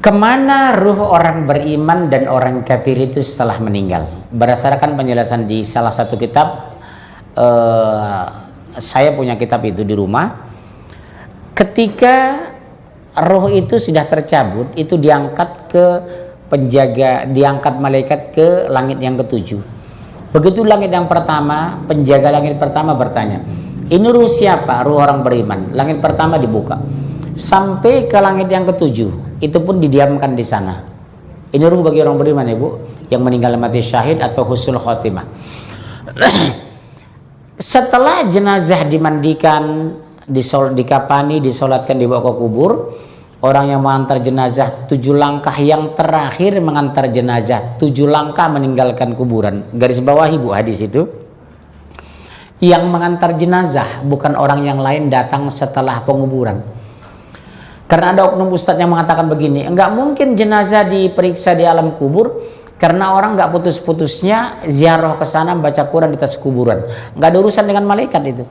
Kemana ruh orang beriman dan orang kafir itu setelah meninggal? Berdasarkan penjelasan di salah satu kitab, saya punya kitab itu di rumah. Ketika roh itu sudah tercabut, itu diangkat ke penjaga, diangkat malaikat ke langit yang ketujuh. Begitu langit yang pertama, penjaga langit pertama bertanya, ini ruh siapa? Ruh orang beriman. Langit pertama dibuka sampai ke langit yang ketujuh, itu pun didiamkan di sana. Ini ruh bagi orang beriman, Ibu, yang meninggal mati syahid atau husnul khotimah. Setelah jenazah dimandikan, dikapani, disolatkan, dibawa ke kubur, orang yang mengantar jenazah 7 langkah yang terakhir mengantar jenazah, 7 langkah meninggalkan kuburan. Garis bawah Ibu hadis itu. Yang mengantar jenazah bukan orang yang lain datang setelah penguburan. Karena ada oknum ustadz yang mengatakan begini, enggak mungkin jenazah diperiksa di alam kubur karena orang enggak putus-putusnya ziarah ke sana baca Quran di atas kuburan. Enggak ada urusan dengan malaikat itu.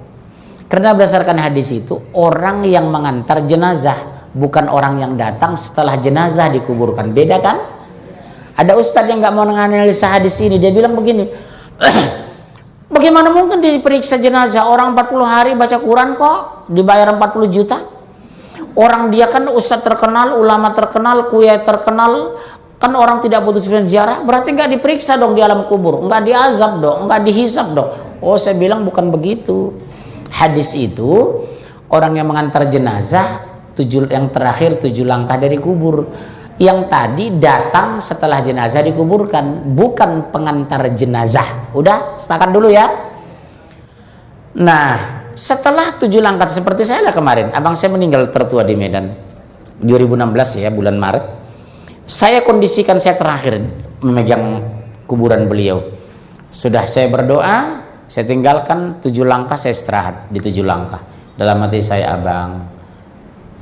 Karena berdasarkan hadis itu, orang yang mengantar jenazah bukan orang yang datang setelah jenazah dikuburkan. Beda kan? Ada ustadz yang enggak mau menganalisa hadis ini, dia bilang begini, bagaimana mungkin diperiksa jenazah, orang 40 hari baca Quran kok dibayar 40 juta? Orang dia kan ustadz terkenal, ulama terkenal, kuya terkenal, kan orang tidak putus ziarah, berarti nggak diperiksa dong di alam kubur, nggak diazab dong, nggak dihisab dong. Oh, saya bilang bukan begitu. Hadis itu orang yang mengantar jenazah yang terakhir 7 langkah dari kubur. Yang tadi datang setelah jenazah dikuburkan, bukan pengantar jenazah. Udah, sepakat dulu ya. Nah, setelah 7 langkah seperti saya lah kemarin, abang saya meninggal tertua di Medan 2016 ya, bulan Maret. Saya kondisikan saya terakhir memegang kuburan beliau. Sudah saya berdoa, saya tinggalkan 7 langkah, saya istirahat di 7 langkah. Dalam hati saya, abang,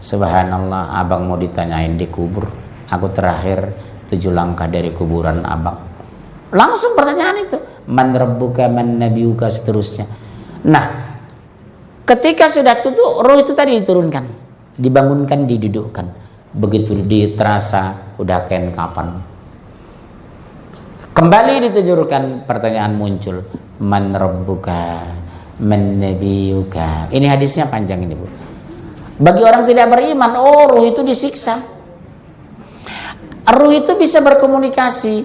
subhanallah, abang mau ditanyain di kubur. Aku terakhir 7 langkah dari kuburan abang. Langsung pertanyaan itu, man rabbuka man nabiyuka, seterusnya. Nah, ketika sudah tutup, roh itu tadi diturunkan, dibangunkan, didudukkan. Begitu diterasa, udah kain kapan. Kembali ditujurkan, pertanyaan muncul, man rabbuka, man nabiyuka. Ini hadisnya panjang ini, Bu. Bagi orang tidak beriman, oh, ruh itu disiksa. Ruh itu bisa berkomunikasi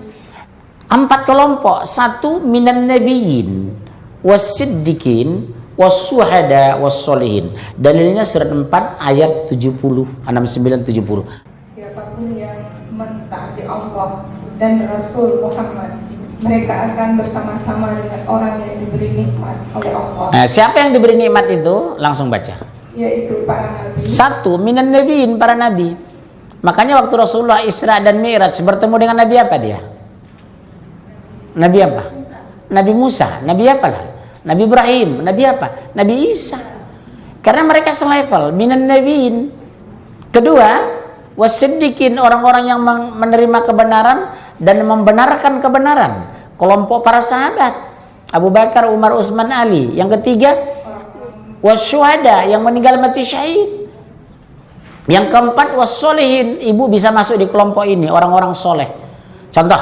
4 kelompok. 1 minan nabiyyin wasiddiqin was-syuhada was-sholihin. Dalilnya surat 4 ayat 70, 69 70. Siapapun yang mentaati Allah dan Rasul Muhammad, mereka akan bersama-sama dengan orang yang diberi nikmat oleh Allah. Nah, siapa yang diberi nikmat itu? Langsung baca. Yaitu para nabi. 1 minan nabiyyin, para nabi. Makanya waktu Rasulullah Isra dan Mi'raj bertemu dengan Nabi apa dia? Nabi apa? Nabi Musa. Nabi apa lah? Nabi Ibrahim. Nabi apa? Nabi Isa. Karena mereka selevel, minan nabiyyin. Kedua, wasiddiqin, orang-orang yang menerima kebenaran dan membenarkan kebenaran. Kelompok para sahabat, Abu Bakar, Umar, Utsman, Ali. Yang ketiga, wasyuhada, yang meninggal mati syahid. Yang keempat, was-sholihin, ibu bisa masuk di kelompok ini, orang-orang soleh. Contoh,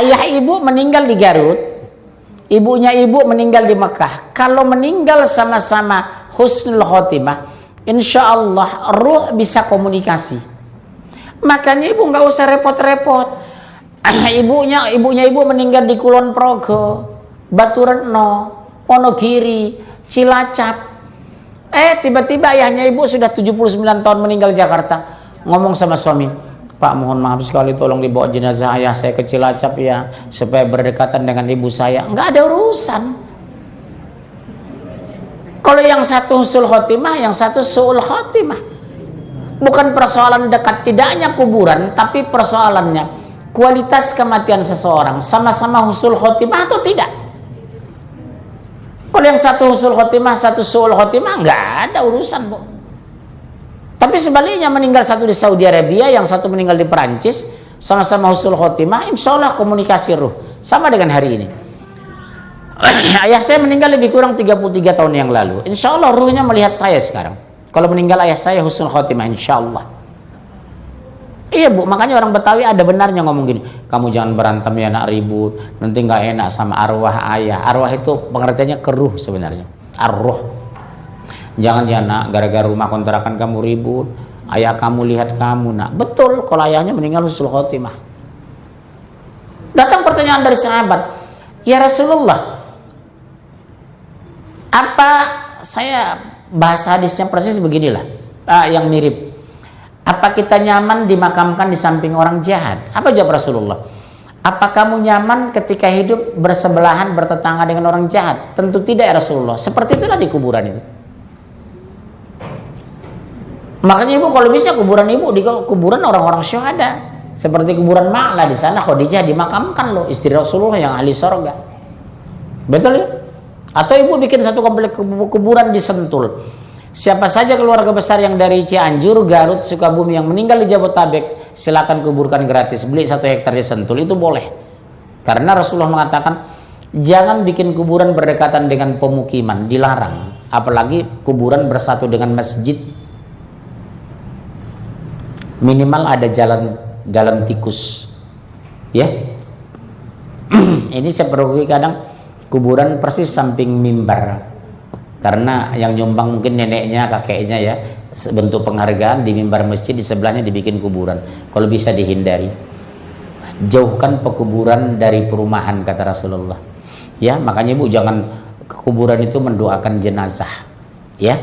ayah ibu meninggal di Garut, ibunya ibu meninggal di Mekah. Kalau meninggal sama-sama husnul khotimah, insya Allah ruh bisa komunikasi. Makanya ibu nggak usah repot-repot. Ibunya ibu meninggal di Kulon Progo, Baturetno, Wonogiri, Cilacap. Tiba-tiba ayahnya ibu sudah 79 tahun meninggal di Jakarta. Ngomong sama suami, Pak, mohon maaf sekali, tolong dibawa jenazah ayah saya ke Cilacap ya, supaya berdekatan dengan ibu saya. Nggak ada urusan. Kalau yang satu husnul khotimah, yang satu su'ul khotimah. Bukan persoalan dekat tidaknya kuburan, tapi persoalannya kualitas kematian seseorang sama-sama husnul khotimah atau tidak. Kalau yang satu husnul khotimah, satu su'ul khotimah, nggak ada urusan, Bu. Tapi sebaliknya, meninggal satu di Saudi Arabia, yang satu meninggal di Perancis, sama-sama husnul khotimah, insya Allah komunikasi ruh. Sama dengan hari ini. Ayah saya meninggal lebih kurang 33 tahun yang lalu. Insya Allah ruhnya melihat saya sekarang. Kalau meninggal ayah saya husnul khotimah, insya Allah. Iya Bu, makanya orang Betawi ada benarnya ngomong gini, kamu jangan berantem ya nak, ribut, nanti nggak enak sama arwah ayah. Arwah itu pengertiannya keruh sebenarnya, arwah. Jangan ya nak, gara-gara rumah kontrakan kamu ribut, ayah kamu lihat kamu nak. Betul, kalau ayahnya meninggal husnul khotimah. Datang pertanyaan dari sahabat, ya Rasulullah, apa, saya bahasa hadisnya persis beginilah, yang mirip. Apa kita nyaman dimakamkan di samping orang jahat? Apa jawab Rasulullah? Apa kamu nyaman ketika hidup bersebelahan bertetangga dengan orang jahat? Tentu tidak ya Rasulullah. Seperti itulah di kuburan itu. Makanya ibu kalau bisa kuburan ibu di kuburan orang-orang syuhada. Seperti kuburan Ma'la di sana Khadijah dimakamkan loh, istri Rasulullah yang ahli sorga. Betul ya? Atau ibu bikin satu komplek kuburan di Sentul. Siapa saja keluarga besar yang dari Cianjur, Garut, Sukabumi yang meninggal di Jabodetabek, silakan kuburkan gratis. Beli 1 hektar di Sentul, itu boleh. Karena Rasulullah mengatakan, jangan bikin kuburan berdekatan dengan pemukiman, dilarang. Apalagi kuburan bersatu dengan masjid. Minimal ada jalan tikus. Ya. Ini saya pergi kadang kuburan persis samping mimbar. Karena yang nyumbang mungkin neneknya, kakeknya ya, bentuk penghargaan di mimbar masjid, di sebelahnya dibikin kuburan. Kalau bisa dihindari. Jauhkan pekuburan dari perumahan, kata Rasulullah. Ya, makanya ibu jangan ke kuburan itu mendoakan jenazah. Ya.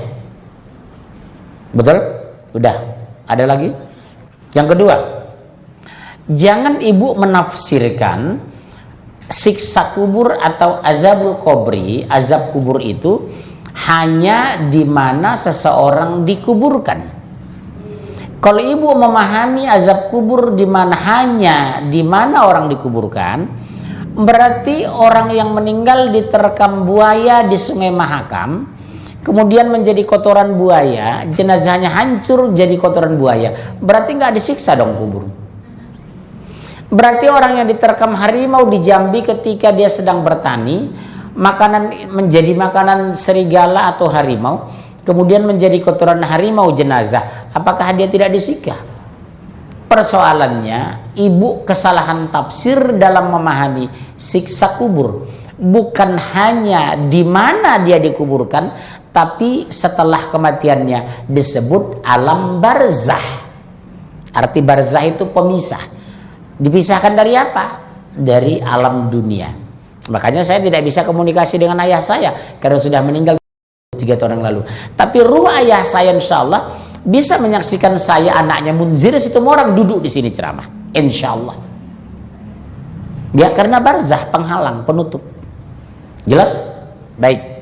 Betul? Udah. Ada lagi? Yang kedua, jangan ibu menafsirkan siksa kubur atau azabul qabri, azab kubur itu hanya di mana seseorang dikuburkan. Kalau ibu memahami azab kubur di mana hanya di mana orang dikuburkan, berarti orang yang meninggal diterkam buaya di Sungai Mahakam, kemudian menjadi kotoran buaya, jenazahnya hancur jadi kotoran buaya, berarti nggak disiksa dong kubur. Berarti orang yang diterkam harimau di Jambi ketika dia sedang bertani, makanan menjadi makanan serigala atau harimau, kemudian menjadi kotoran harimau jenazah, apakah dia tidak disiksa? Persoalannya, ibu kesalahan tafsir dalam memahami siksa kubur. Bukan hanya di mana dia dikuburkan, tapi setelah kematiannya disebut alam barzah. Arti barzah itu pemisah. Dipisahkan dari apa? Dari alam dunia. Makanya saya tidak bisa komunikasi dengan ayah saya karena sudah meninggal 3 tahun yang lalu. Tapi ruh ayah saya insya Allah bisa menyaksikan saya, anaknya Munzir, Situmorang duduk di sini ceramah. Insya Allah. Ya, karena barzah, penghalang, penutup. Jelas? Baik.